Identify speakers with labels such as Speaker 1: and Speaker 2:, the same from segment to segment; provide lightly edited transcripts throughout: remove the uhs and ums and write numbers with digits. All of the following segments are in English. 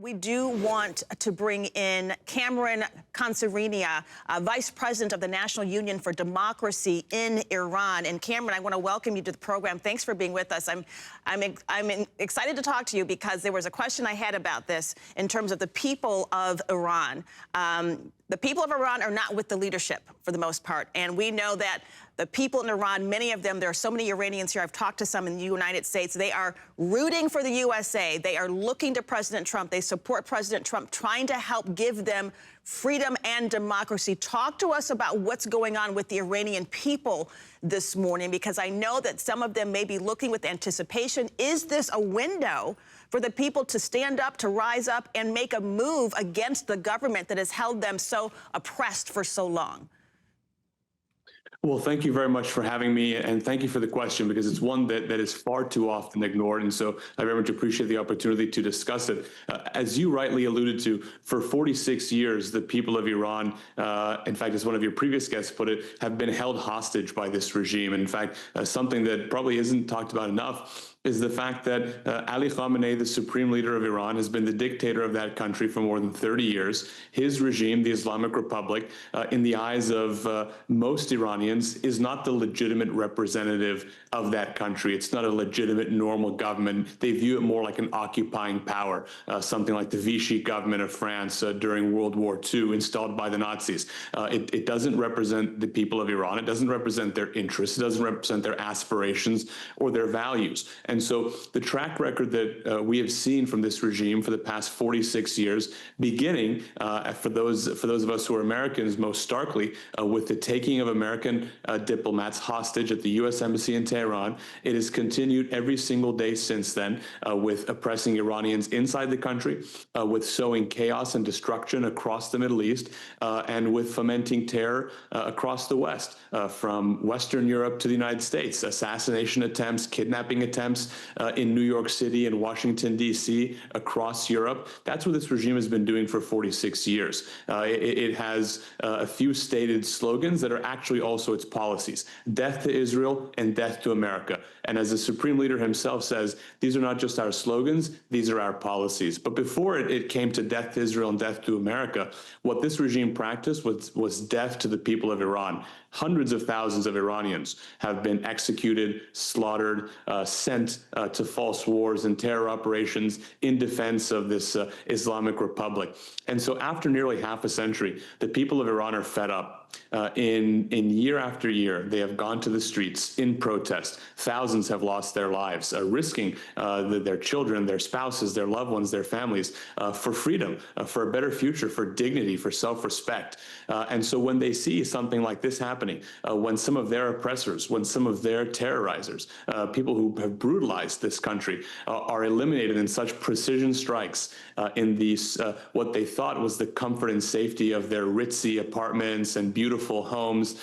Speaker 1: We do want to bring in Khansarinia, Vice President of the National Union for Democracy in Iran. And Cameron, I want to welcome you to the program. Thanks for being with us. I'm excited to talk to you because there was a question I had about this in terms of the people of Iran. The people of Iran are not with the leadership for the most part. And we know that the people in Iran, many of them, there are so many Iranians here. I've talked to some in the United States. They are rooting for the USA. They are looking to President Trump. They support President Trump, trying to help give them freedom and democracy. Talk to us about what's going on with the Iranian people this morning, because I know that some of them may be looking with anticipation. Is this a window for the people to stand up, to rise up, and make a move against the government that has held them so oppressed for so long?
Speaker 2: Well, thank you very much for having me, and thank you for the question, because it's one that is far too often ignored, and so I very much appreciate the opportunity to discuss it. As you rightly alluded to, for 46 years, the people of Iran, in fact, as one of your previous guests put it, have been held hostage by this regime. And in fact, something that probably isn't talked about enough is the fact that Ali Khamenei, the supreme leader of Iran, has been the dictator of that country for more than 30 years. His regime, the Islamic Republic, in the eyes of most Iranians, is not the legitimate representative of that country. It's not a legitimate, normal government. They view it more like an occupying power, something like the Vichy government of France during World War II, installed by the Nazis. It doesn't represent the people of Iran. It doesn't represent their interests. It doesn't represent their aspirations or their values. And so the track record that we have seen from this regime for the past 46 years, beginning for those of us who are Americans, most starkly with the taking of American diplomats hostage at the U.S. Embassy in Tehran, it has continued every single day since then, with oppressing Iranians inside the country, with sowing chaos and destruction across the Middle East, and with fomenting terror across the West, from Western Europe to the United States, assassination attempts, kidnapping attempts in New York City and Washington, D.C., across Europe. That's what this regime has been doing for 46 years. It has a few stated slogans that are actually also its policies: death to Israel and death to America. And as the supreme leader himself says, these are not just our slogans, these are our policies. But before it came to death to Israel and death to America, what this regime practiced was death to the people of Iran. Hundreds of thousands of Iranians have been executed, slaughtered, sent to false wars and terror operations in defense of this Islamic Republic. And so after nearly half a century, the people of Iran are fed up. In year after year, they have gone to the streets in protest. Thousands have lost their lives, risking their children, their spouses, their loved ones, their families, for freedom, for a better future, for dignity, for self-respect. And so when they see something like this happening, when some of their oppressors, when some of their terrorizers, people who have brutalized this country, are eliminated in such precision strikes in these, what they thought was the comfort and safety of their ritzy apartments and beautiful homes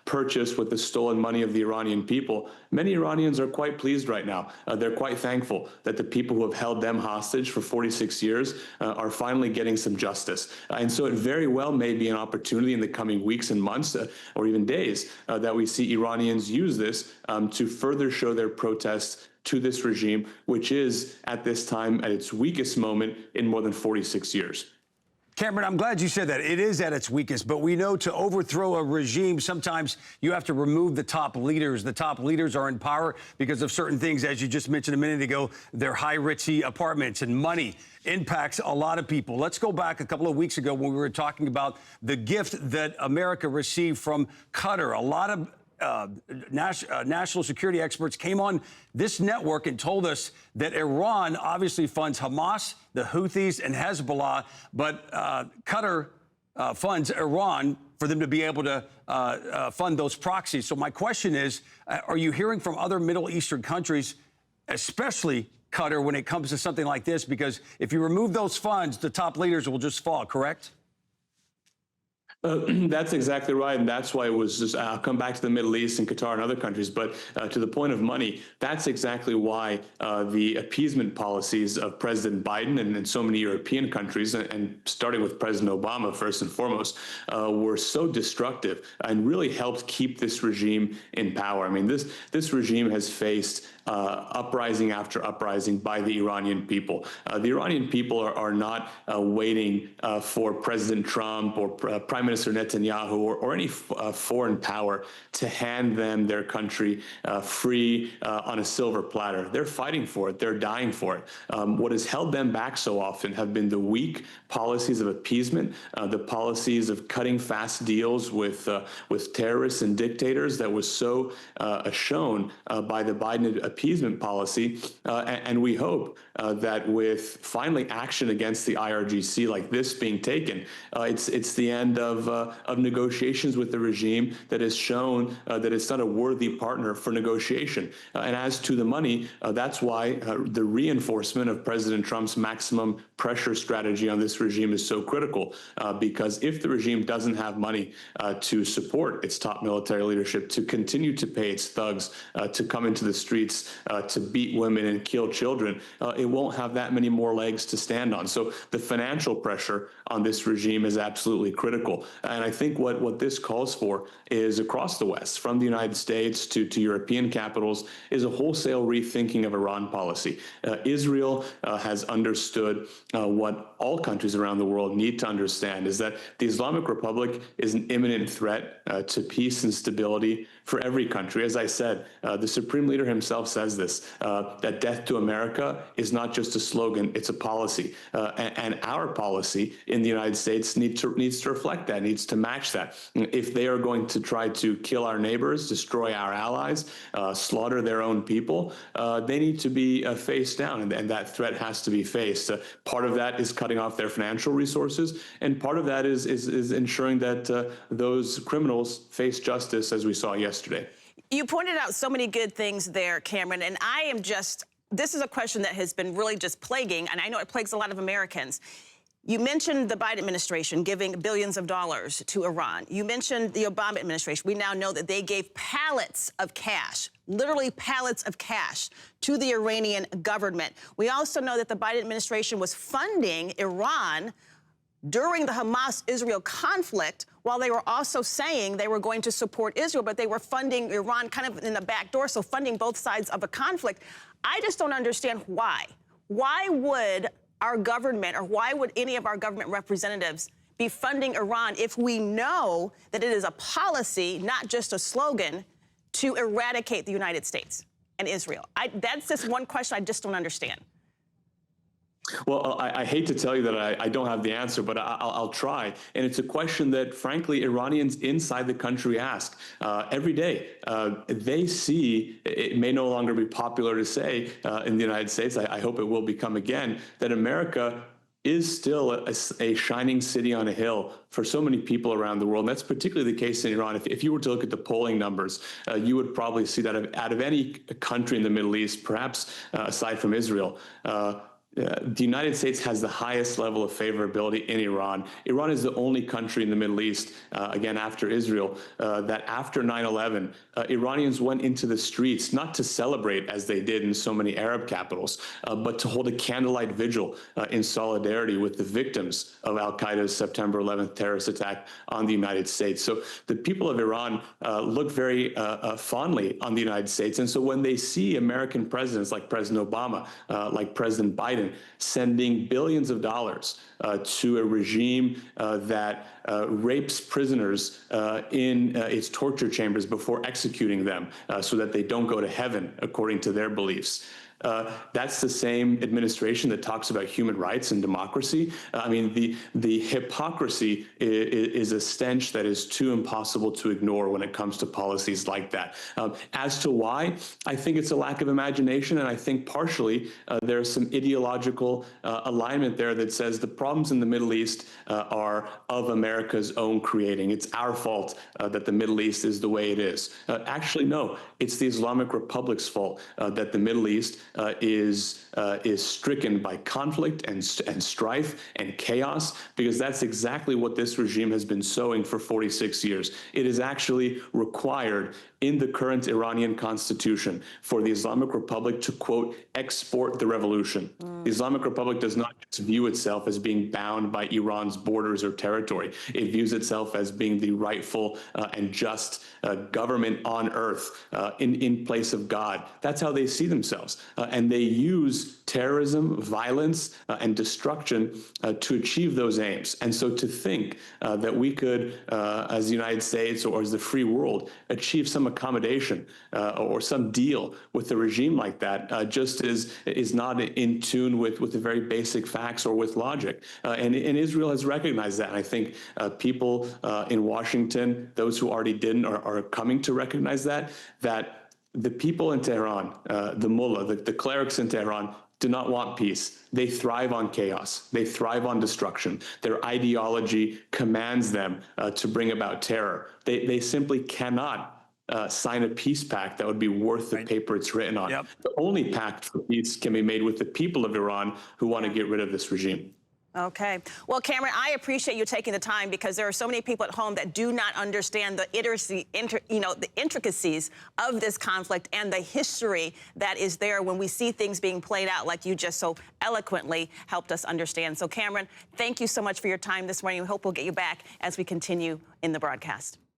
Speaker 2: purchased with the stolen money of the Iranian people, many Iranians are quite pleased right now. They're quite thankful that the people who have held them hostage for 46 years are finally getting some justice. And so it very well may be an opportunity in the coming weeks and months, or even days, that we see Iranians use this to further show their protests to this regime, which is at this time at its weakest moment in more than 46 years.
Speaker 3: Cameron, I'm glad you said that. It is at its weakest, but we know to overthrow a regime, sometimes you have to remove the top leaders. The top leaders are in power because of certain things, as you just mentioned a minute ago, their high ritzy apartments, and money impacts a lot of people. Let's go back a couple of weeks ago when we were talking about the gift that America received from Qatar. A lot of national security experts came on this network and told us that Iran obviously funds Hamas, the Houthis, and Hezbollah, but Qatar funds Iran for them to be able to fund those proxies. So my question is, are you hearing from other Middle Eastern countries, especially Qatar, when it comes to something like this? Because if you remove those funds, the top leaders will just fall, correct?
Speaker 2: That's exactly right, and that's why it was just. I'll come back to the Middle East and Qatar and other countries, but to the point of money, that's exactly why the appeasement policies of President Biden and so many European countries, and starting with President Obama first and foremost, were so destructive and really helped keep this regime in power. I mean, this regime has faced uprising after uprising by the Iranian people. The Iranian people are not waiting for President Trump or Prime Minister Netanyahu or any foreign power to hand them their country free on a silver platter. They're fighting for it. They're dying for it. What has held them back so often have been the weak policies of appeasement, the policies of cutting fast deals with terrorists and dictators that was so shown by the Biden appeasement policy. And we hope that with finally action against the IRGC like this being taken, it's the end of negotiations with the regime that has shown that it's not a worthy partner for negotiation. And as to the money, that's why the reinforcement of President Trump's maximum pressure strategy on this regime is so critical, because if the regime doesn't have money to support its top military leadership, to continue to pay its thugs to come into the streets to beat women and kill children, it won't have that many more legs to stand on. So the financial pressure on this regime is absolutely critical. And I think what this calls for is across the West, from the United States to European capitals, is a wholesale rethinking of Iran policy. Israel has understood what all countries around the world need to understand, is that the Islamic Republic is an imminent threat to peace and stability for every country. As I said, the Supreme Leader himself says this, that death to America is not just a slogan, it's a policy. And our policy in the United States needs to reflect that, needs to match that. If they are going to try to kill our neighbors, destroy our allies, slaughter their own people, they need to be faced down, and that threat has to be faced. Part of that is cutting off their financial resources, and part of that is ensuring that those criminals face justice, as we saw yesterday.
Speaker 1: You pointed out so many good things there, Cameron, and this is a question that has been really just plaguing, and I know it plagues a lot of Americans. You mentioned the Biden administration giving billions of dollars to Iran. You mentioned the Obama administration. We now know that they gave pallets of cash, literally pallets of cash, to the Iranian government. We also know that the Biden administration was funding Iran during the Hamas-Israel conflict, while they were also saying they were going to support Israel, but they were funding Iran kind of in the back door, so funding both sides of a conflict. I just don't understand why. Why would our government, or why would any of our government representatives be funding Iran if we know that it is a policy, not just a slogan, to eradicate the United States and Israel? That's just one question I just don't understand.
Speaker 2: Well, I hate to tell you that I don't have the answer, but I'll try. And it's a question that, frankly, Iranians inside the country ask every day. They see, it may no longer be popular to say in the United States, I hope it will become again, that America is still a shining city on a hill for so many people around the world. And that's particularly the case in Iran. If you were to look at the polling numbers, you would probably see that out of any country in the Middle East, perhaps aside from Israel, the United States has the highest level of favorability in Iran. Iran is the only country in the Middle East, again, after Israel, that after 9/11, Iranians went into the streets, not to celebrate as they did in so many Arab capitals, but to hold a candlelight vigil in solidarity with the victims of al-Qaeda's September 11th terrorist attack on the United States. So the people of Iran look very fondly on the United States. And so when they see American presidents like President Obama, like President Biden, sending billions of dollars to a regime that rapes prisoners in its torture chambers before executing them so that they don't go to heaven, according to their beliefs. That's the same administration that talks about human rights and democracy. I mean, the hypocrisy is a stench that is too impossible to ignore when it comes to policies like that. As to why, I think it's a lack of imagination, and I think partially there's some ideological alignment there that says the problems in the Middle East are of America's own creating. It's our fault that the Middle East is the way it is. Actually, no, it's the Islamic Republic's fault that the Middle East is stricken by conflict and strife and chaos, because that's exactly what this regime has been sowing for 46 years. It is actually required in the current Iranian constitution for the Islamic Republic to, quote, export the revolution. The Islamic Republic does not just view itself as being bound by Iran's borders or territory. It views itself as being the rightful and just government on earth in place of God. That's how they see themselves. And they use terrorism, violence, and destruction to achieve those aims. And so to think that we could, as the United States or as the free world, achieve some accommodation or some deal with a regime like that just is not in tune with the very basic facts or with logic. And Israel has recognized that. And I think people in Washington, those who already didn't, are coming to recognize that the people in Tehran, the mullah, the clerics in Tehran, do not want peace. They thrive on chaos. They thrive on destruction. Their ideology commands them to bring about terror. They simply cannot sign a peace pact that would be worth the paper it's written on.
Speaker 3: Yep.
Speaker 2: The only pact for peace can be made with the people of Iran who want to get rid of this regime.
Speaker 1: Okay. Well, Cameron, I appreciate you taking the time, because there are so many people at home that do not understand the the intricacies of this conflict and the history that is there when we see things being played out like you just so eloquently helped us understand. So, Cameron, thank you so much for your time this morning. We hope we'll get you back as we continue in the broadcast.